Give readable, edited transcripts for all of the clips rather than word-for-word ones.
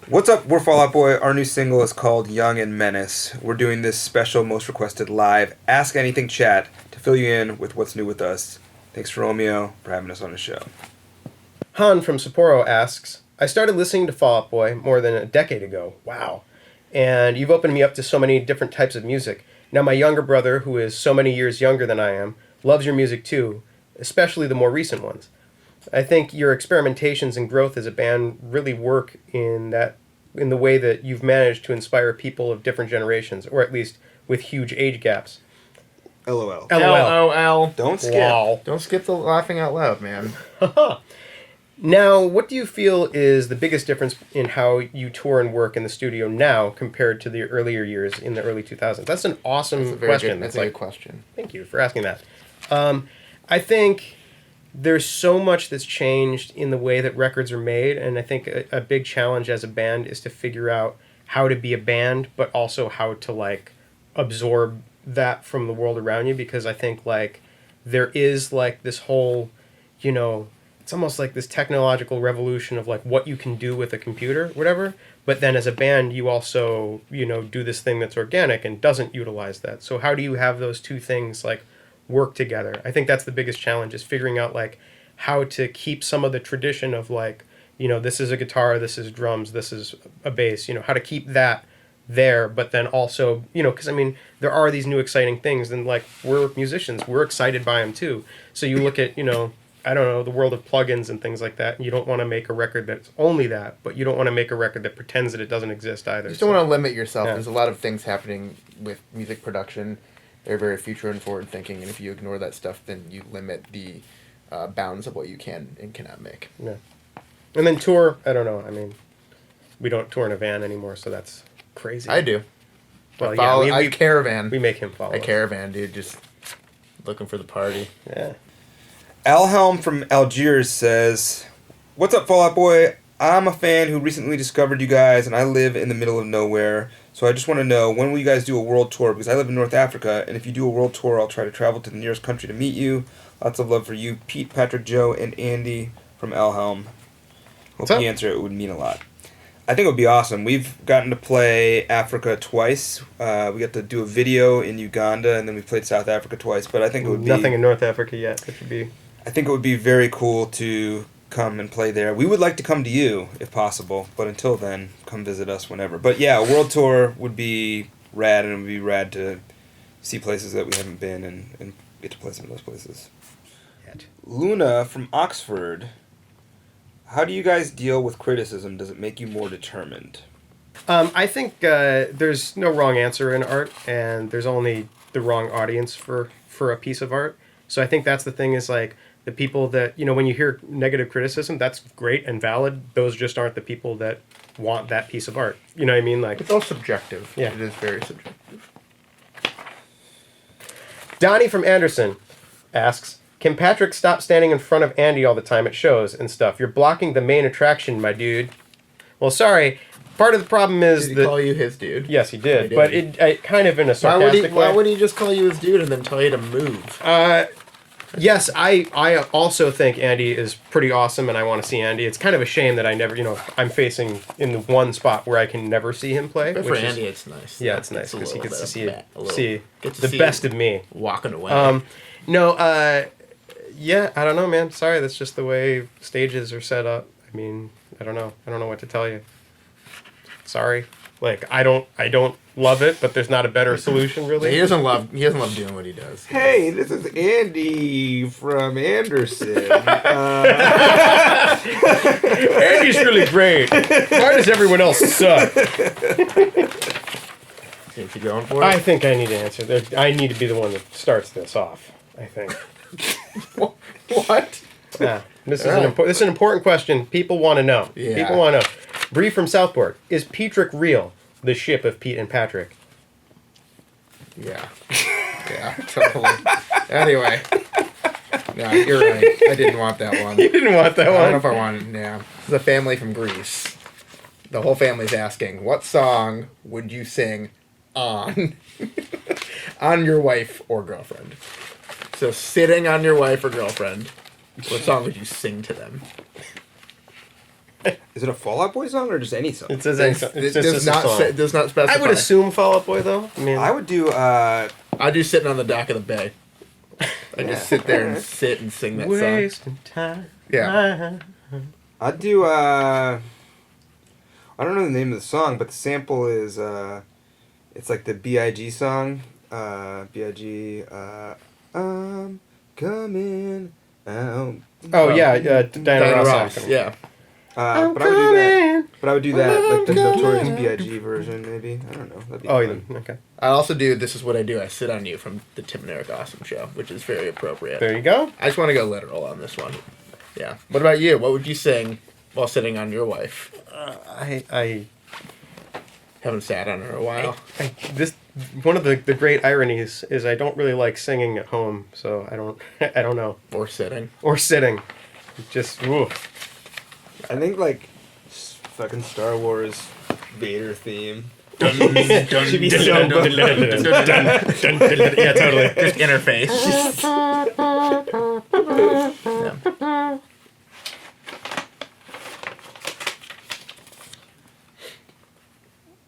What's up? We're Fall Out Boy. Our new single is called Young and Menace. We're doing this special, most requested live Ask Anything Chat to fill you in with what's new with us. Thanks to Romeo for having us on the show. Han from Sapporo asks, I started listening to Fall Out Boy more than a decade ago. Wow. And you've opened me up to so many different types of music. Now my younger brother, who is so many years younger than I am, loves your music too, especially the more recent ones. I think your experimentations and growth as a band really work in the way that you've managed to inspire people of different generations, or at least with huge age gaps. LOL. LOL. Don't skip. Wow. Don't skip the laughing out loud, man. Now, what do you feel is the biggest difference in how you tour and work in the studio now compared to the earlier years in the early 2000s? That's an awesome question. That's a good question. Thank you for asking that. I think there's so much that's changed in the way that records are made, and I think a big challenge as a band is to figure out how to be a band, but also how to, absorb that from the world around you, because I think, there is, this whole, it's almost like this technological revolution of, what you can do with a computer, whatever, but then as a band, you also, do this thing that's organic and doesn't utilize that. So how do you have those two things, work together? I think that's the biggest challenge, is figuring out how to keep some of the tradition of this is a guitar, this is drums, this is a bass, how to keep that there, but then also, because there are these new exciting things, and we're musicians, we're excited by them too. So you look at, I don't know, the world of plugins and things like that, and you don't want to make a record that's only that, but you don't want to make a record that pretends that it doesn't exist either. You just don't want to limit yourself. Yeah. There's a lot of things happening with music production. They're very future and forward thinking, and if you ignore that stuff, then you limit the bounds of what you can and cannot make. Yeah. And then tour, I don't know. We don't tour in a van anymore, so that's crazy. I do. Well, I caravan. We make him follow. I caravan, dude. Just looking for the party. Yeah. Alhelm from Algiers says, what's up, Fall Out Boy? I'm a fan who recently discovered you guys, and I live in the middle of nowhere. So I just want to know, when will you guys do a world tour? Because I live in North Africa, and if you do a world tour, I'll try to travel to the nearest country to meet you. Lots of love for you, Pete, Patrick, Joe, and Andy from Alhelm. Hope you answer it would mean a lot. I think it would be awesome. We've gotten to play Africa twice. We got to do a video in Uganda, and then we played South Africa twice. But I think it would be... Nothing in North Africa yet. It should be... I think it would be very cool to come and play there. We would like to come to you, if possible. But until then, come visit us whenever. But yeah, a world tour would be rad, and it would be rad to see places that we haven't been and get to play some of those places. Luna from Oxford. How do you guys deal with criticism? Does it make you more determined? I think there's no wrong answer in art, and there's only the wrong audience for a piece of art. So I think that's the thing, is the people that, when you hear negative criticism, that's great and valid. Those just aren't the people that want that piece of art. You know what I mean? It's all subjective. Yeah. It is very subjective. Donnie from Anderson asks, can Patrick stop standing in front of Andy all the time at shows and stuff? You're blocking the main attraction, my dude. Well, sorry. Part of the problem is Did he call you his dude? Yes, he did. But it kind of in a sarcastic way. Why would he just call you his dude and then tell you to move? Yes, I also think Andy is pretty awesome, and I want to see Andy. It's kind of a shame that I never, I'm facing in the one spot where I can never see him play. But for Andy, it's nice. Yeah, it's nice because he gets to see the best of me. Walking away. Yeah, I don't know, man. Sorry, that's just the way stages are set up. I don't know. I don't know what to tell you. Sorry. I don't love it, but there's not a better solution, really. He doesn't love doing what he does. Hey, this is Andy from Anderson. Andy's really great. Why does everyone else suck? Think you going for it? I think I need to answer. I need to be the one that starts this off, I think. What? Yeah. This is an important question. People want to know. Yeah. People want to know. Bree from Southport. Is Petrick real? The ship of Pete and Patrick. Yeah. Yeah, totally. Anyway. No, you're right. I didn't want that one. You didn't want that one? I don't know if I wanted, yeah. The family from Greece. The whole family's asking, what song would you sing on your wife or girlfriend? So sitting on your wife or girlfriend, what song would you sing to them? Is it a Fall Out Boy song or just any song? It says It does not does not specify. I would assume Fall Out Boy though. I mean, I would do. I do Sitting on the Dock of the Bay. I just sit there and sing that song. wasting time. Yeah. I'd do. I don't know the name of the song, but the sample is. It's like the B.I.G. song. B.I.G. I'm coming out. Oh yeah, Diana Ross. Yeah. But I would do that. But I would do that like the Notorious B.I.G. version, maybe. I don't know. That'd be fun. Okay. I also do This Is What I Do, I Sit on You from the Tim and Eric Awesome Show, which is very appropriate. There you go. I just want to go literal on this one. Yeah. What about you? What would you sing while sitting on your wife? I Haven't sat on her in a while. this one of the great ironies is I don't really like singing at home, so I don't know. Or sitting. Or sitting. Just woo. I think like fucking Star Wars Vader theme. Should be so Yeah, totally. Just interface. Yeah.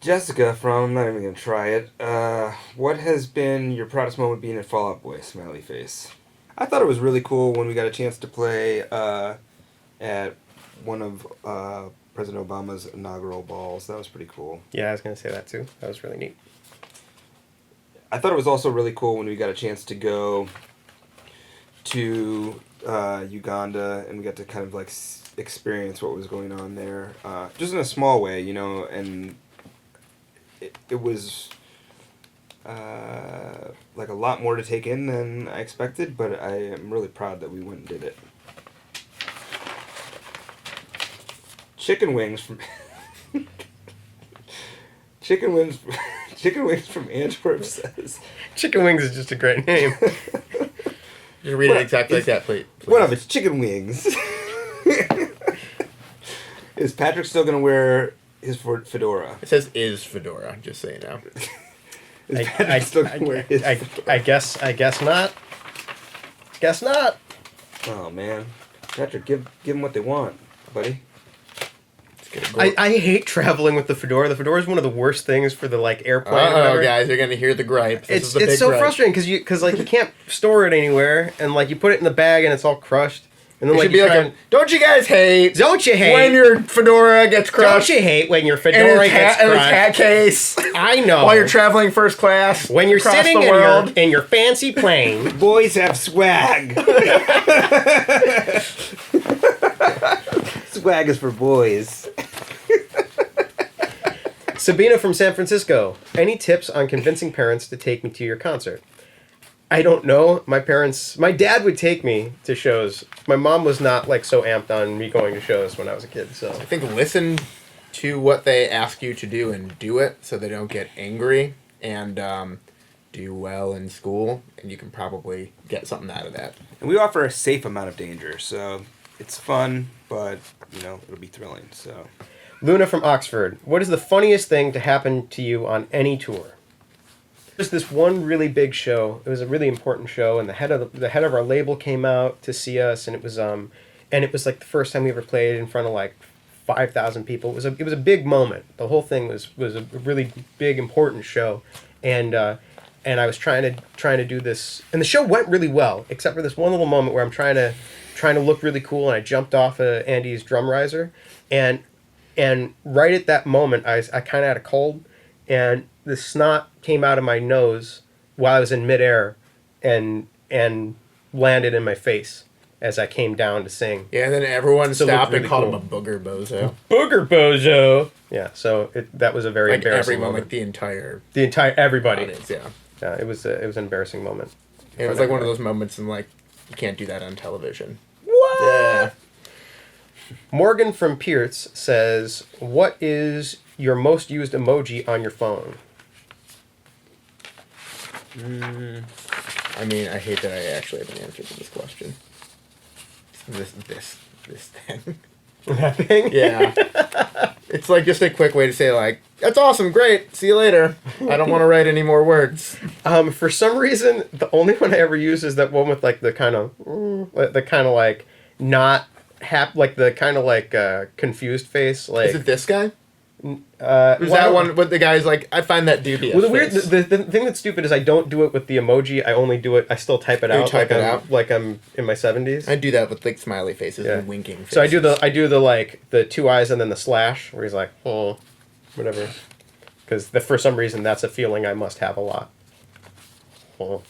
Jessica from I'm not even gonna try it. What has been your proudest moment being at Fall Out Boy? Smiley face. I thought it was really cool when we got a chance to play at one of President Obama's inaugural balls. That was pretty cool. Yeah, I was gonna say that too. That was really neat. I thought it was also really cool when we got a chance to go to Uganda and we got to kind of like experience what was going on there, just in a small way, you know, and it was like a lot more to take in than I expected, but I am really proud that we went and did it. Chicken wings from Chicken wings from Antwerp says. Chicken wings is just a great name. Just read it exactly like that, please. One of it's chicken wings. Is Patrick still gonna wear his fedora? It says is fedora, just so you know. Is Patrick still gonna wear his fedora? I guess not. Guess not. Oh man, Patrick, give them what they want, buddy. I hate traveling with the fedora. The fedora is one of the worst things for the like airplane. Oh, guys, you're gonna hear the gripes. It's so gripe. frustrating because like you can't store it anywhere, and like you put it in the bag and it's all crushed, and then It like should be like don't you guys hate? Don't you hate when your fedora gets crushed? Don't you hate when your And fedora its gets hat, and its crushed? hat case. I know. While you're traveling first class. When you're across sitting the in world. your fancy plane. Boys have swag. Swag is for boys. Sabina from San Francisco. Any tips on convincing parents to take me to your concert? I don't know. My dad would take me to shows. My mom was not like so amped on me going to shows when I was a kid. So I think listen to what they ask you to do and do it so they don't get angry and do well in school, and you can probably get something out of that. And we offer a safe amount of danger, so it's fun, but you know it'll be thrilling. So. Luna from Oxford. What is the funniest thing to happen to you on any tour? There's this one really big show. It was a really important show, and the head of our label came out to see us, and it was like the first time we ever played in front of like 5,000 people. It was a big moment. The whole thing was a really big important show, and I was trying to do this, and the show went really well, except for this one little moment where I'm trying to look really cool, and I jumped off of Andy's drum riser, and right at that moment, I kind of had a cold, and the snot came out of my nose while I was in midair, and landed in my face as I came down to sing. Yeah, and then everyone So it stopped looked and called really him a booger bozo. Booger bozo. Yeah, so that was a very Like embarrassing everyone, moment. like the entire Everybody. audience, yeah. Yeah, it was an embarrassing moment. It was like one of those moments in like you can't do that on television. What? Yeah. Morgan from Pierce says, "What is your most used emoji on your phone?" I mean, I hate that I actually have an answer to this question. This thing. That thing? Yeah. It's like just a quick way to say like, that's awesome, great, see you later. I don't want to write any more words. For some reason, the only one I ever use is that one with like the kind of like not like the kind of like confused face. Like, Is it this guy? well, Or is that one with the guy's like, I find that dubious? Well, the weird, face. the thing that's stupid is I don't do it with the emoji. I only do it. I still type it You out type like it I'm out? like I'm in my 70s. I do that with like smiley faces Yeah. and winking faces. So I do the like the two eyes and then the slash where he's like, oh, whatever, because for some reason that's a feeling I must have a lot. Oh.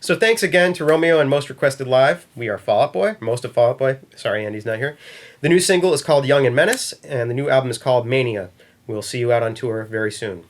So thanks again to Romeo and Most Requested Live. We are Fall Out Boy, most of Fall Out Boy. Sorry, Andy's not here. The new single is called Young and Menace, and the new album is called Mania. We'll see you out on tour very soon.